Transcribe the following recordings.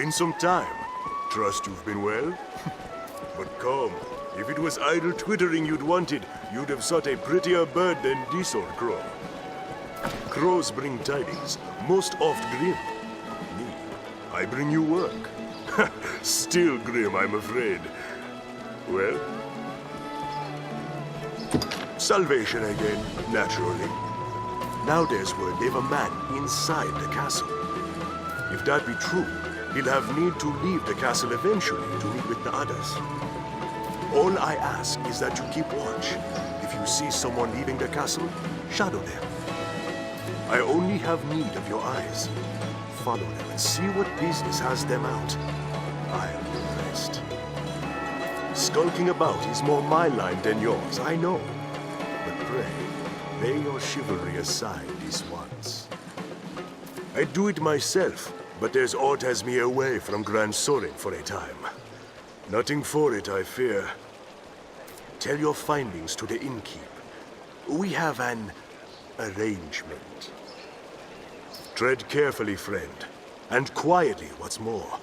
been some time. Trust you've been well? But come, if it was idle twittering you'd wanted, you'd have sought a prettier bird than this old crow. Crows bring tidings, most oft grim. Me, I bring you work. Still grim, I'm afraid. Well? Salvation again, naturally. Now there's word they've a man inside the castle. If that be true, he'll have need to leave the castle eventually to meet with the others. All I ask is that you keep watch. If you see someone leaving the castle, shadow them. I only have need of your eyes. Follow them and see what business has them out. I'll do the rest. Skulking about is more my line than yours, I know. But pray, lay your chivalry aside this once. I'd do it myself, but there's aught has me away from Grand Sorin for a time. Nothing for it, I fear. Tell your findings to the innkeep. We have an arrangement. Tread carefully, friend, and quietly, what's more.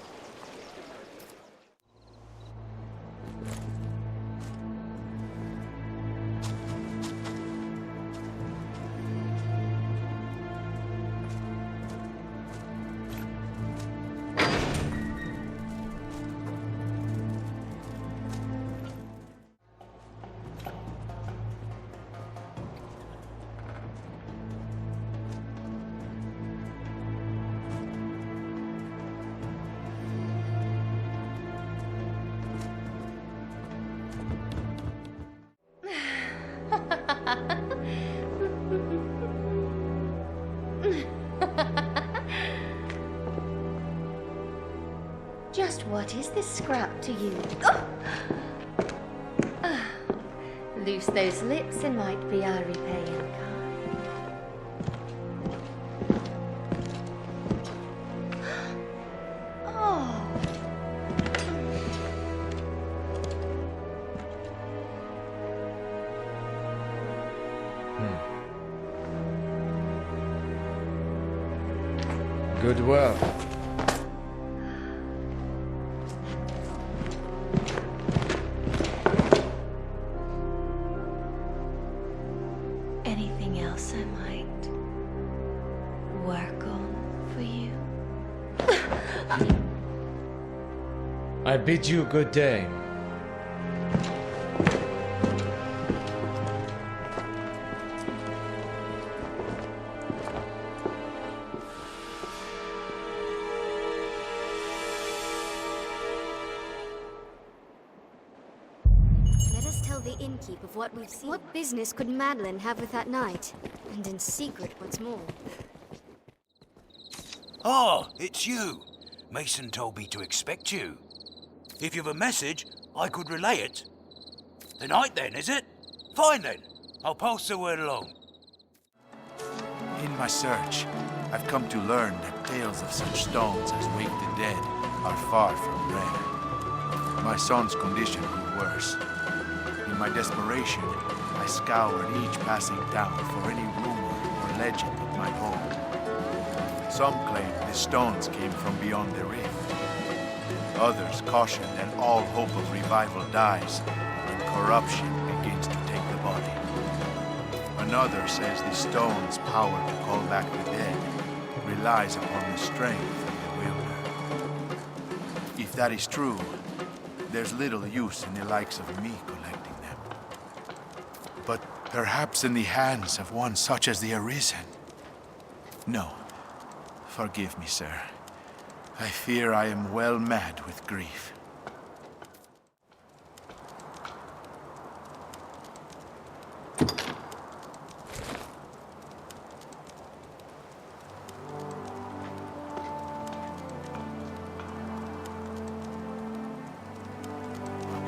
Just what is this scrap to you? Loose those lips and might be our repaying Oh. Good work. Anything else I might work on for you? I bid you good day. Let us tell the innkeep of what we've seen. What business could Madeline have with that knight? And in secret, what's more. Oh, it's you. Mason told me to expect you. If you've a message, I could relay it. The night then, is it? Fine then. I'll pass the word along. In my search, I've come to learn that tales of such stones as wake the dead are far from rare. My son's condition grew worse. In my desperation, I scoured each passing town for any rumor or legend of my home. Some claim the stones came from beyond the rift. Others caution that all hope of revival dies when corruption begins to take the body. Another says the stone's power to call back the dead relies upon the strength of the wielder. If that is true, there's little use in the likes of me collecting them. But perhaps in the hands of one such as the Arisen. No, forgive me, sir. I fear I am well mad with grief.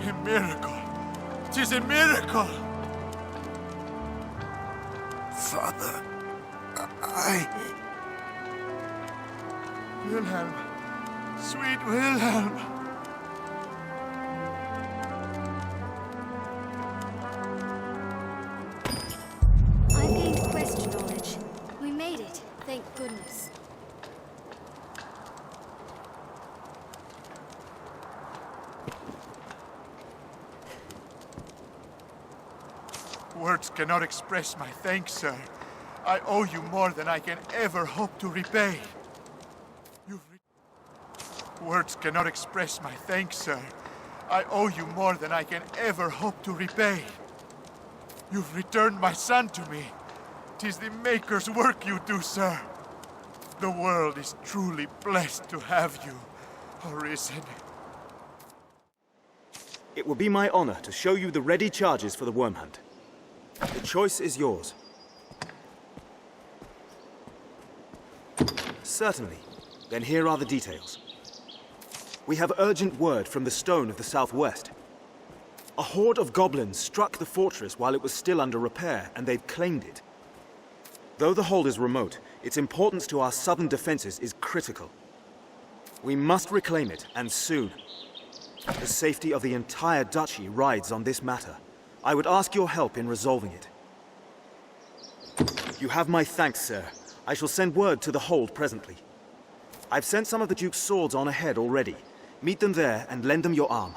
A miracle! 'Tis a miracle! Father, Wilhelm! Sweet Wilhelm! I gained quest knowledge. We made it, thank goodness. Words cannot express my thanks, sir. I owe you more than I can ever hope to repay. Words cannot express my thanks, sir. I owe you more than I can ever hope to repay. You've returned my son to me. 'Tis the Maker's work you do, sir. The world is truly blessed to have you, Arisen. It will be my honor to show you the ready charges for the worm hunt. The choice is yours. Certainly. Then here are the details. We have urgent word from the Stone of the Southwest. A horde of goblins struck the fortress while it was still under repair, and they've claimed it. Though the hold is remote, its importance to our southern defenses is critical. We must reclaim it, and soon. The safety of the entire duchy rides on this matter. I would ask your help in resolving it. You have my thanks, sir. I shall send word to the hold presently. I've sent some of the Duke's swords on ahead already. Meet them there and lend them your arm.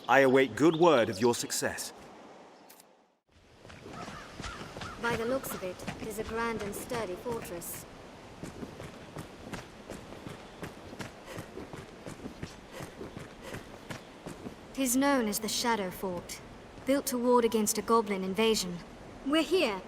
I await good word of your success. By the looks of it, it is a grand and sturdy fortress. It is known as the Shadow Fort, built to ward against a goblin invasion. We're here.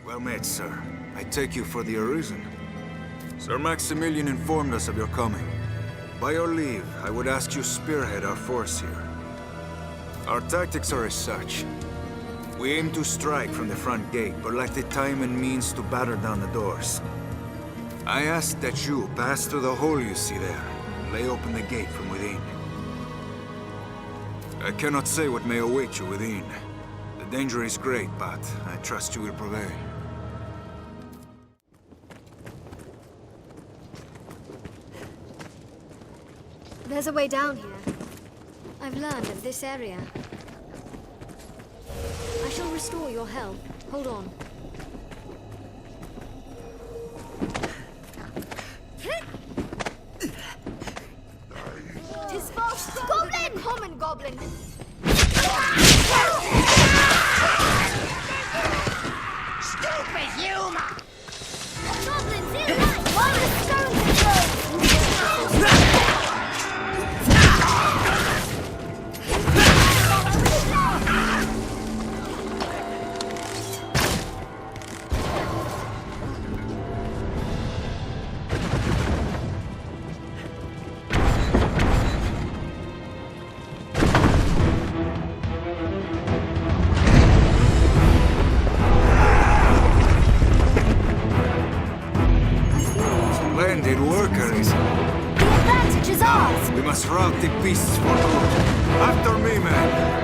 Well met, sir. I take you for the Arisen. Sir Maximilian informed us of your coming. By your leave, I would ask you spearhead our force here. Our tactics are as such. We aim to strike from the front gate, but lack the time and means to batter down the doors. I ask that you pass through the hole you see there, and lay open the gate from within. I cannot say what may await you within. The danger is great, but I trust you will prevail. There's a way down here. I've learned of this area. I shall restore your health. Hold on. Tis far stronger than a common goblin! Stupid humor! Goblins in light! While the stones throw! Splendid work, Arisen. The advantage is ours! We must rout the beasts for good. After me, man!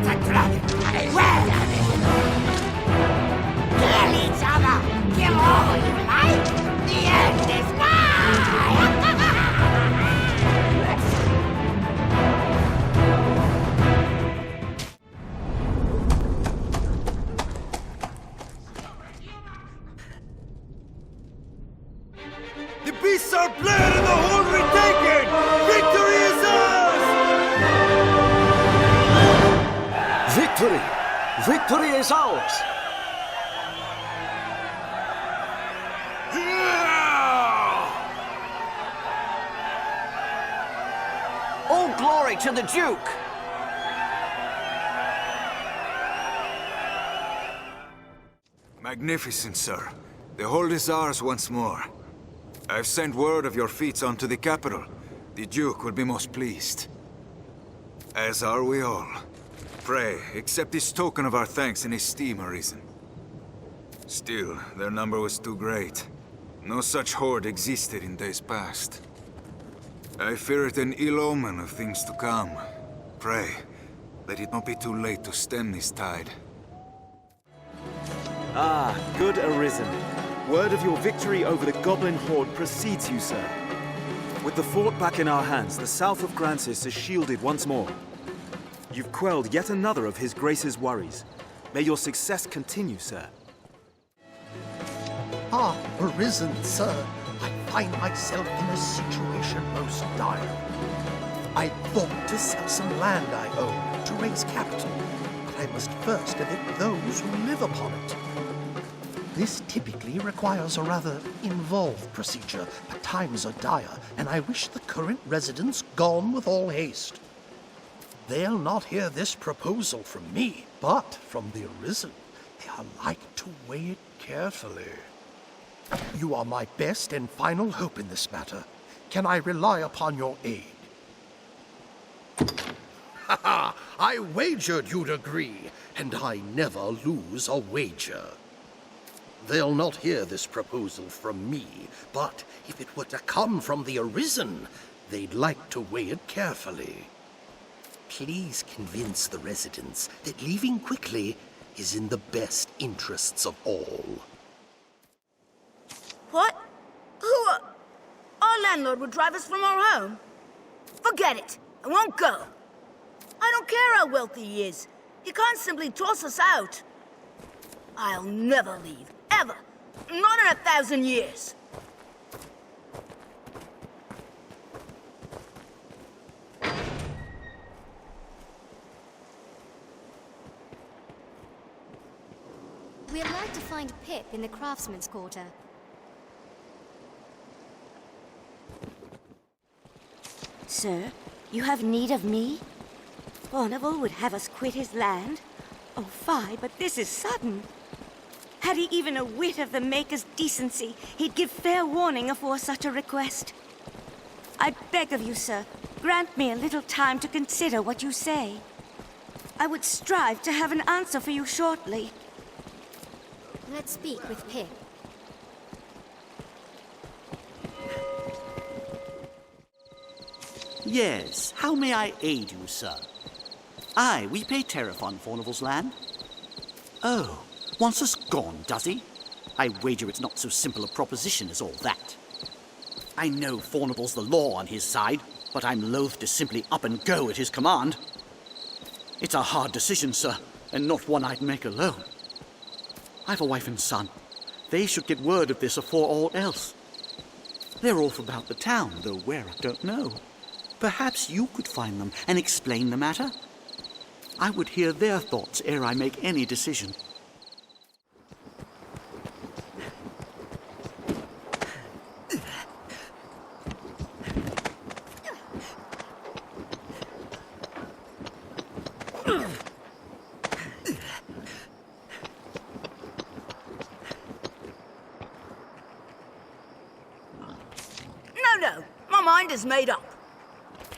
not a dragon. I swear on it. Kill each other. Kill all you like. The end is mine. The beasts are bled and the hold retaken! Victory is ours! Victory! Victory is ours! All glory to the Duke! Magnificent, sir. The hold is ours once more. I've sent word of your feats onto the capital. The Duke will be most pleased. As are we all. Pray, accept this token of our thanks and esteem, Arisen. Still, their number was too great. No such horde existed in days past. I fear it an ill omen of things to come. Pray, let it not be too late to stem this tide. Ah, good Arisen. Word of your victory over the Goblin Horde precedes you, sir. With the fort back in our hands, the south of Grancis is shielded once more. You've quelled yet another of His Grace's worries. May your success continue, sir. Ah, Arisen, sir. I find myself in a situation most dire. I thought to sell some land I own to raise capital, but I must first evict those who live upon it. This typically requires a rather involved procedure, but times are dire, and I wish the current residents gone with all haste. They'll not hear this proposal from me, but from the Arisen. They are like to weigh it carefully. You are my best and final hope in this matter. Can I rely upon your aid? Ha ha! I wagered you'd agree, and I never lose a wager. They'll not hear this proposal from me, but if it were to come from the Arisen, they'd like to weigh it carefully. Please convince the residents that leaving quickly is in the best interests of all. What? Our landlord would drive us from our home? Forget it. I won't go. I don't care how wealthy he is. He can't simply toss us out. I'll never leave. Ever. Not in 1,000 years. We'd like to find Pip in the craftsman's quarter. Sir, you have need of me? Bornival would have us quit his land? Oh, fie, but this is sudden. Had he even a whit of the Maker's decency, he'd give fair warning afore such a request. I beg of you, sir, grant me a little time to consider what you say. I would strive to have an answer for you shortly. Let's speak with Pip. Yes, how may I aid you, sir? Aye, we pay tariff on Fornival's land. Oh, wants us gone, does he? I wager it's not so simple a proposition as all that. I know Fornival's the law on his side, but I'm loath to simply up and go at his command. It's a hard decision, sir, and not one I'd make alone. I've a wife and son. They should get word of this afore all else. They're off about the town, though where I don't know. Perhaps you could find them and explain the matter? I would hear their thoughts ere I make any decision. No, my mind is made up.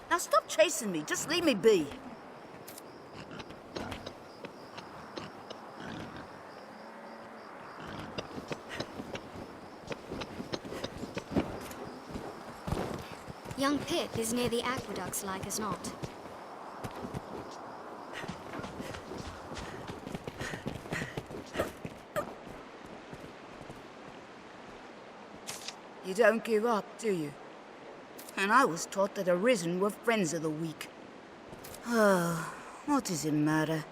Now stop chasing me, just leave me be. Young Pip is near the aqueducts, like as not. You don't give up, do you? And I was taught that Arisen were friends of the weak. Oh, what does it matter?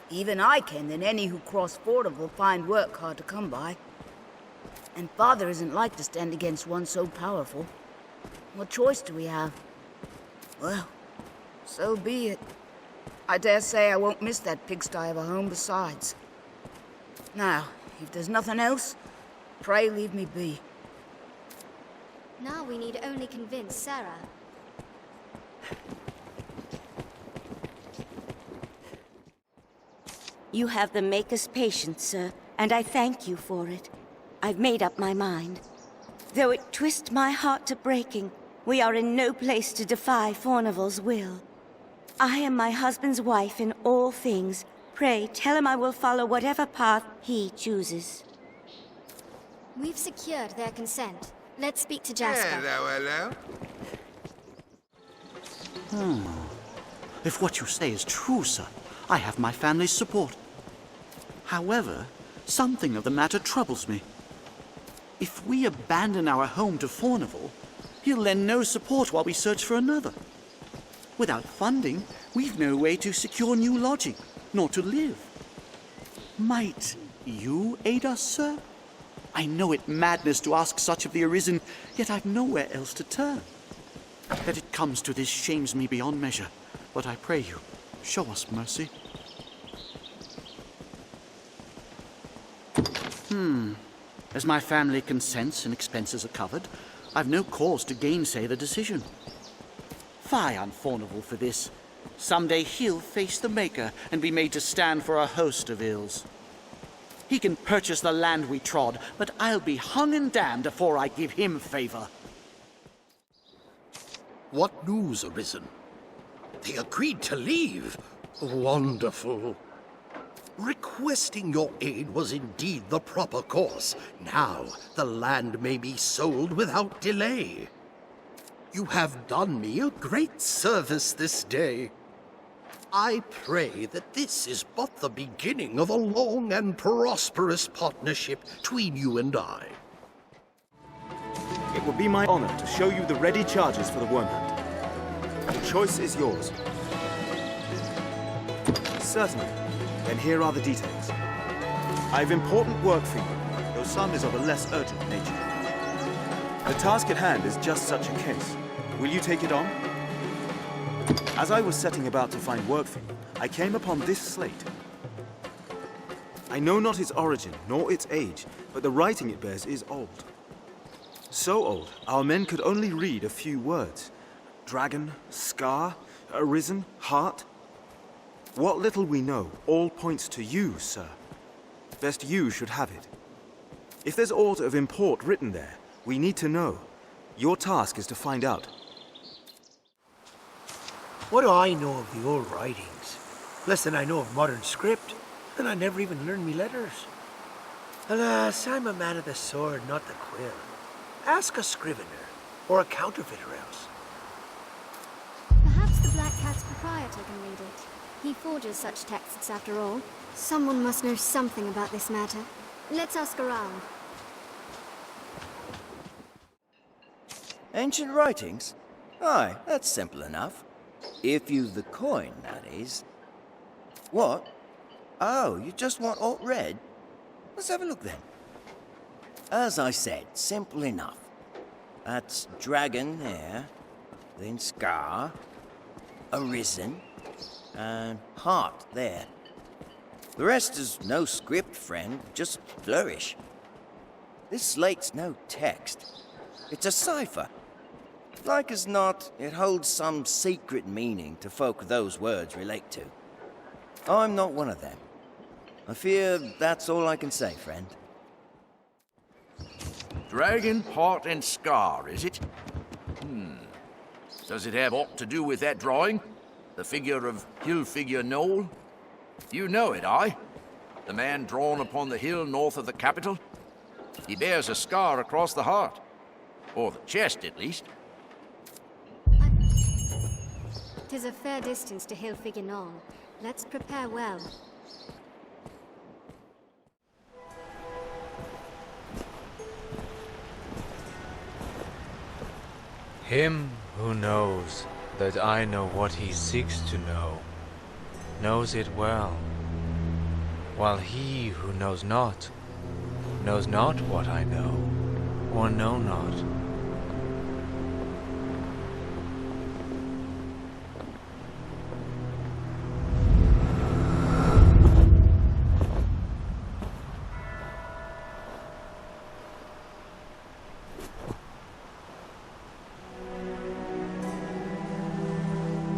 Even I can, and any who cross Fordham will find work hard to come by. And Father isn't like to stand against one so powerful. What choice do we have? Well, so be it. I dare say I won't miss that pigsty of a home besides. Now, if there's nothing else, pray leave me be. Now we need only convince Sarah. You have the Maker's patience, sir, and I thank you for it. I've made up my mind. Though it twist my heart to breaking, we are in no place to defy Fornival's will. I am my husband's wife in all things. Pray, tell him I will follow whatever path he chooses. We've secured their consent. Let's speak to Jasper. Hello, hello. If what you say is true, sir, I have my family's support. However, something of the matter troubles me. If we abandon our home to Fornival, he'll lend no support while we search for another. Without funding, we've no way to secure new lodging, nor to live. Might you aid us, sir? I know it madness to ask such of the Arisen, yet I've nowhere else to turn. That it comes to this shames me beyond measure, but I pray you, show us mercy. As my family consents and expenses are covered, I've no cause to gainsay the decision. Fie on Fornival for this. Someday he'll face the Maker and be made to stand for a host of ills. He can purchase the land we trod, but I'll be hung and damned before I give him favor. What news, Arisen? They agreed to leave. Wonderful. Requesting your aid was indeed the proper course. Now, the land may be sold without delay. You have done me a great service this day. I pray that this is but the beginning of a long and prosperous partnership between you and I. It would be my honor to show you the ready charges for the worm hunt. The choice is yours. Certainly. Then here are the details. I have important work for you, though some is of a less urgent nature. The task at hand is just such a case. Will you take it on? As I was setting about to find work for you, I came upon this slate. I know not its origin, nor its age, but the writing it bears is old. So old, our men could only read a few words. Dragon, scar, arisen, heart. What little we know all points to you, sir. Best you should have it. If there's aught of import written there, we need to know. Your task is to find out. What do I know of the old writings? Less than I know of modern script, and I never even learned me letters. Alas, I'm a man of the sword, not the quill. Ask a scrivener, or a counterfeiter else. Perhaps the Black Cat's proprietor can read it. He forges such texts, after all. Someone must know something about this matter. Let's ask around. Ancient writings? Aye, that's simple enough. If you've the coin, that is. What? Oh, you just want alt red? Let's have a look then. As I said, simple enough. That's dragon there, then scar, arisen, and heart there. The rest is no script, friend, just flourish. This slate's no text. It's a cipher. Like as not, it holds some secret meaning to folk those words relate to. I'm not one of them. I fear that's all I can say, friend. Dragon, heart, and scar, is it? Does it have aught to do with that drawing? The figure of Hill-figure Knoll? You know it, aye? The man drawn upon the hill north of the capital? He bears a scar across the heart. Or the chest, at least. 'Tis a fair distance to Hill-figure Knoll. Let's prepare well. Him who knows that I know what he seeks to know, knows it well, while he who knows not what I know, or know not.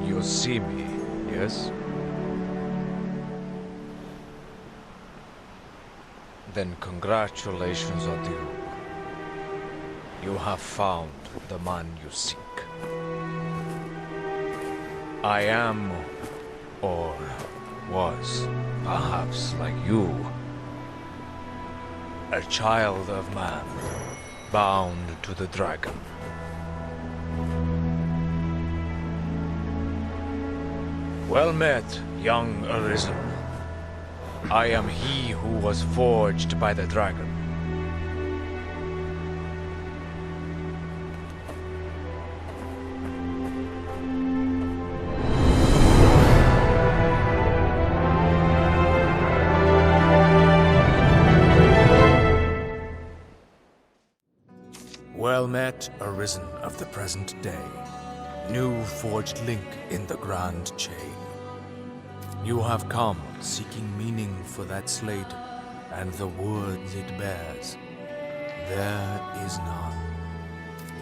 You see me, yes? Then congratulations are due. You have found the man you seek. I am, or was, perhaps like you, a child of man, bound to the dragon. Well met, young Arisen. I am he who was forged by the dragon. Well met, Arisen of the present day. New forged link in the grand chain. You have come seeking meaning for that slate and the words it bears. There is none.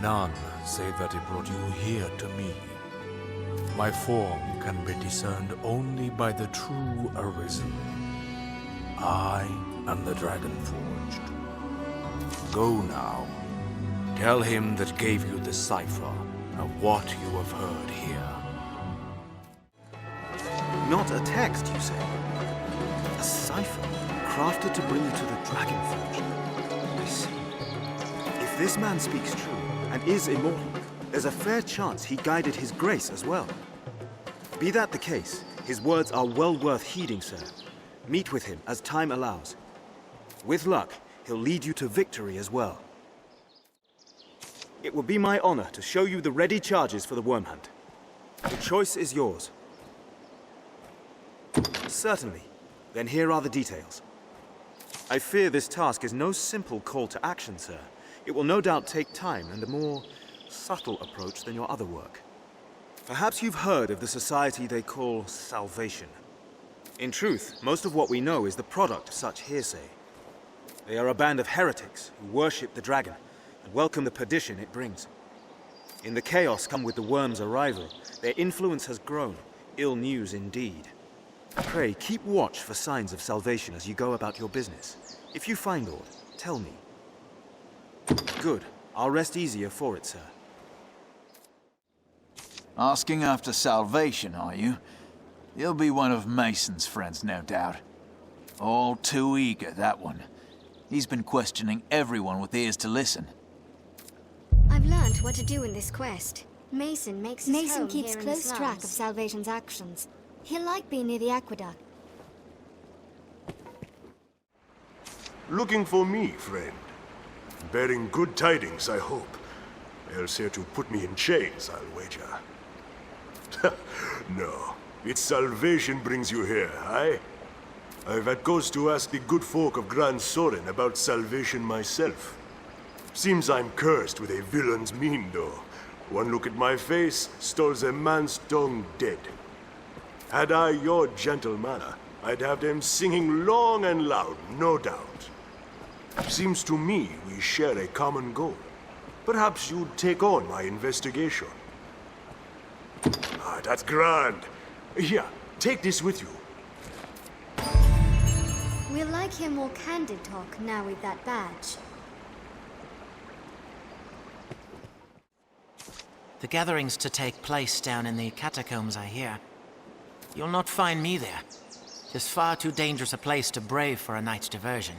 None save that it brought you here to me. My form can be discerned only by the true Arisen. I am the Dragon Forged. Go now. Tell him that gave you the cipher of what you have heard here. Not a text, you say? A cipher, crafted to bring you to the Dragon Forge. I see. If this man speaks true, and is immortal, there's a fair chance he guided his grace as well. Be that the case, his words are well worth heeding, sir. Meet with him as time allows. With luck, he'll lead you to victory as well. It will be my honor to show you the ready charges for the worm hunt. The choice is yours. Certainly. Then here are the details. I fear this task is no simple call to action, sir. It will no doubt take time and a more subtle approach than your other work. Perhaps you've heard of the society they call Salvation. In truth, most of what we know is the product of such hearsay. They are a band of heretics who worship the dragon and welcome the perdition it brings. In the chaos come with the worm's arrival, their influence has grown. Ill news indeed. Pray, keep watch for signs of salvation as you go about your business. If you find aught, tell me. Good. I'll rest easier for it, sir. Asking after salvation, are you? You'll be one of Mason's friends, no doubt. All too eager, that one. He's been questioning everyone with ears to listen. I've learned what to do in this quest. Mason makes his Mason home keeps here in close the track of slums. Salvation's actions. He'll like being near the aqueduct. Looking for me, friend. Bearing good tidings, I hope. Else here to put me in chains, I'll wager. No, it's salvation brings you here, aye? I've had cause to ask the good folk of Grand Soren about salvation myself. Seems I'm cursed with a villain's mien, though. One look at my face stalls a man's tongue dead. Had I your gentle manner, I'd have them singing long and loud, no doubt. Seems to me we share a common goal. Perhaps you'd take on my investigation. Ah, that's grand. Here, take this with you. We'll like hear more candid talk now with that badge. The gathering's to take place down in the catacombs, I hear. You'll not find me there. It's far too dangerous a place to brave for a night's diversion.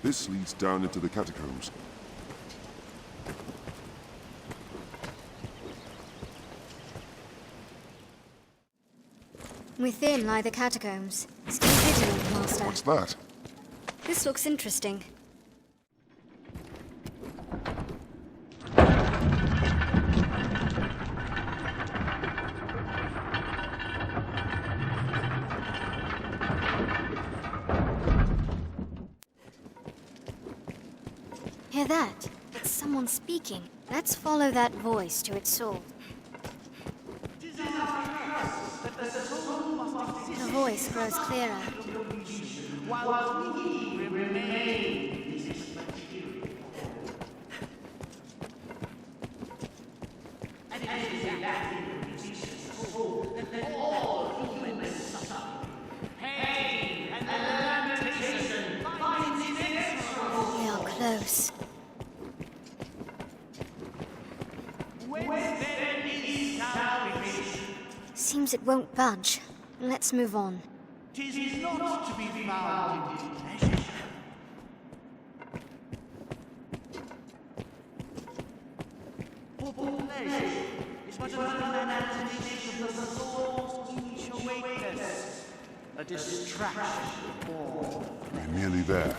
This leads down into the catacombs. Within lie the catacombs. Stay vigilant, Master. What's that? This looks interesting. Hear that? It's someone speaking. Let's follow that voice to its soul. The voice grows clearer. We are close. Seems it won't budge. Let's move on. 'Tis not to be found in pleasure. For pleasure is but a manifestation of the soul's initial weakness, a distraction for. We're nearly there.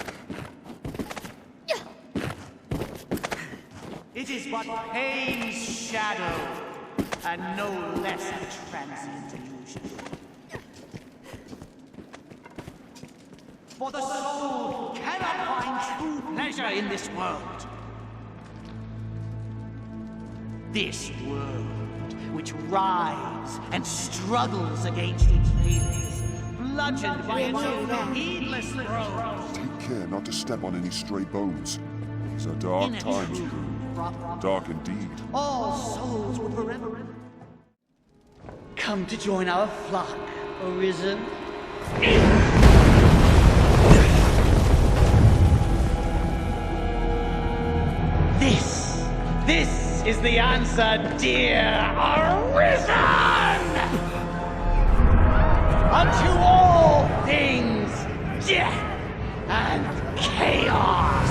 It is but pain's shadow, and no less a transient illusion. For the soul cannot find true pleasure in this world. This world, which writhes and struggles against its failings, bludgeoned by its heedless throes. Take care not to step on any stray bones. These are dark times, Drew. Dark indeed. All souls will forever. Come to join our flock, Arisen. This is the answer, dear Arisen! Unto all things, death and chaos!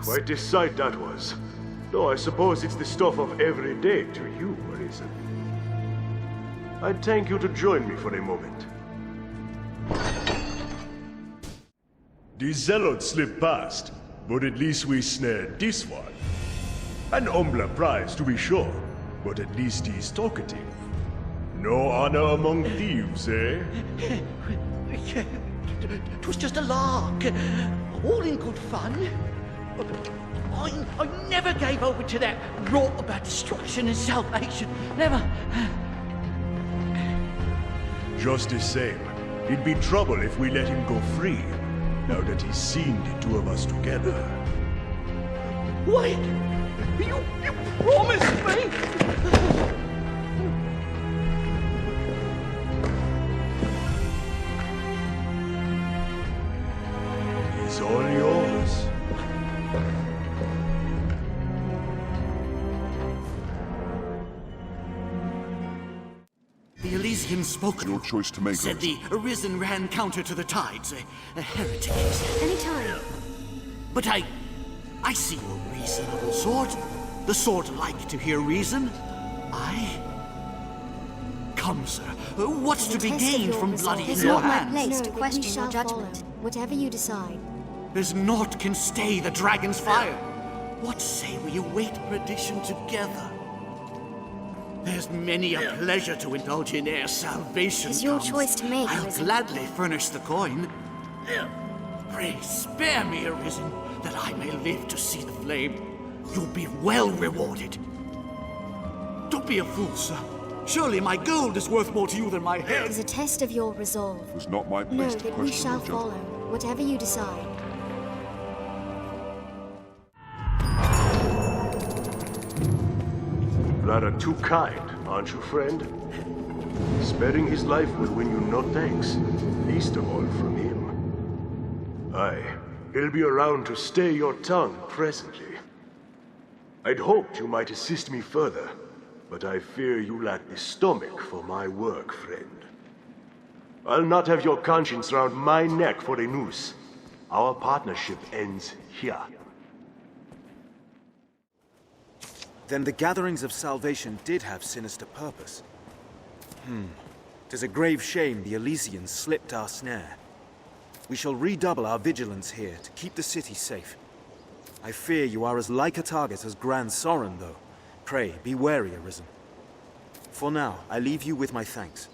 Quite a sight that was. Though I suppose it's the stuff of every day to you, Arisen. I'd thank you to join me for a moment. The zealot slipped past, but at least we snared this one. An humbler prize, to be sure, but at least he's talkative. No honor among thieves, eh? 'Twas just a lark, all in good fun. I never gave over to that rot about destruction and salvation. Never. Just the same, it'd be trouble if we let him go free, now that he's seen the two of us together. Wait! You promised me! He's all yours. him spoke. Your choice to make. Said the Arisen ran counter to the tides. A heretic. Anytime. But I see your reasonable sort. The sort like to hear reason. Come, sir. What's to be gained from bloodying your hands? Place to question your judgment. Whatever you decide. There's naught can stay the dragon's fire. What say we await perdition together? There's many a pleasure to indulge in ere salvation It's your comes. choice to make, I'll Arisen. gladly furnish the coin. Pray spare me, Arisen, that I may live to see the flame. You'll be well rewarded. Don't be a fool, sir. Surely my gold is worth more to you than my head. It is a test of your resolve. It was not my place Know to that we question shall your judgment. follow, whatever you decide. Rather too kind, aren't you, friend? Sparing his life will win you no thanks, least of all from him. Aye, he'll be around to stay your tongue presently. I'd hoped you might assist me further, but I fear you lack the stomach for my work, friend. I'll not have your conscience round my neck for a noose. Our partnership ends here. Then the gatherings of salvation did have sinister purpose. 'Tis a grave shame the Elysians slipped our snare. We shall redouble our vigilance here to keep the city safe. I fear you are as like a target as Grand Sorin, though. Pray, be wary, Arisen. For now, I leave you with my thanks.